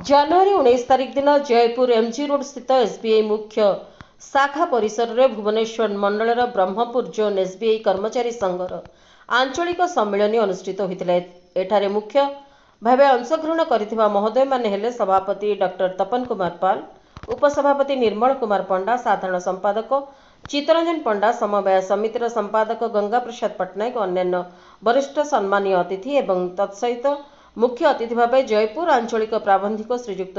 ଜାନୁଆରୀ 19 ତାରିଖ ଦିନ Jaipur MG road स्थित एसबीआई मुख्य शाखा परिसर में भुवनेश्वर मंडल ब्रह्मपुर जोन एसबीआई कर्मचारी संघर आंचलिक सम्मेलन अनुष्ठित होता। एठारे मुख्य भाव अंशग्रहण कर महोदय माने हेले सभापति डॉक्टर तपन कुमार पाल, उपसभापति निर्मल कुमार पंडा, साधारण संपादक चित्तरंजन पंडा, समवाय समितिर संपादक गंगा प्रसाद पट्टनायक, अन्य वरिष्ठ सम्मानीय अतिथि एवं तत्सहित मुख्य अतिथि भाव जयपुर आंचलिक प्राबंधिक श्रीजुक्त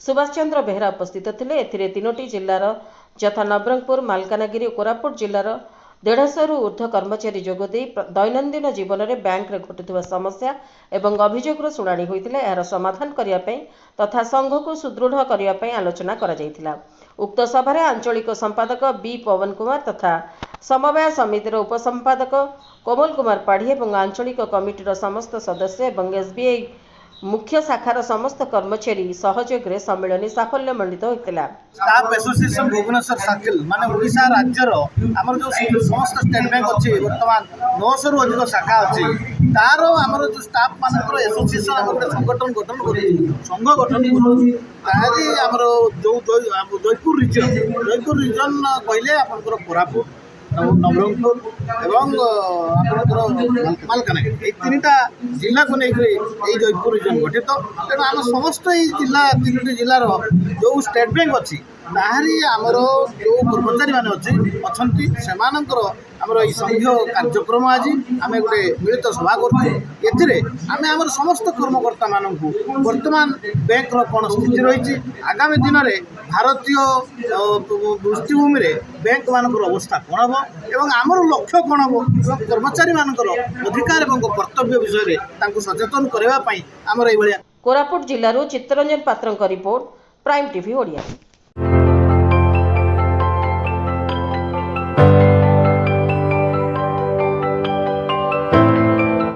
सुभाष चंद्र बेहरा उपस्थित थिले। एथिरे तीनोटी जिल्लार यथा नवरंगपुर, मालकानगिरी और कोरापुट जिल्लार 150 रु ऊर्ध्व कर्मचारी जोगदे दैनंदिन जीवन में बैंक रे घटुवा समस्या एवं अभियोग शुणाणी होइतिला। यार समाधान करिया पई तथा संघ को सुदृढ़ करिया पई आलोचना करा जायतिला। उक्त सभा रे आंचलिक संपादक बी पवन कुमार तथा समवाय समितिर उपसंपादक कोमल कुमार पाढ़ी एवं आंचलिक कमिटीर समस्त सदस्य एवं एसबीआई मुख्य शाखार समस्त कर्मचारी सहयोग रे सम्मेलन साफल्य मंडित होइतिला। स्टाफ एसोसिएशन भुवनेश्वर सर्किल माने ओडिशा राज्यर हमर जो समस्त स्टेट बैंक अछि वर्तमान 900 रु अधिक शाखा अछि तार हमर जो स्टाफ मानकर एसोसिएशन हमर संगठन गठन करि संघ गठन करि तारी हमर जो जयपुर रीजन कहले आपनकर कोरापुट नवरंगपुर एवं आपनकर मालकानगिरी ए तीनटा जिला को नहीं जयपुर रीजन गठित। तेणु आम समस्त जिला तीन जिलार जो स्टेट बैंक अच्छी ताहारी आमर जो कर्मचारी मैंने अच्छी सेमानंकर आमर ये संघीय कार्यक्रम आज आम गोटे मिलित सभा करें आम समस्त कर्मकर्ता मानू वर्तमान बैंक कौन स्थिति रही आगामी दिन में भारतीय दृष्टिभूमि में बैंक मानकर अवस्था कौन हम एवं आमर लक्ष्य कौन हम कर्मचारी मानकर अधिकार और कर्तव्य विषय में सचेतन करने आमर ये कोरापुट जिल्लारू चित्तरंजन पात्रଙ୍କ रिपोर्ट प्राइम टीवी ओडिया।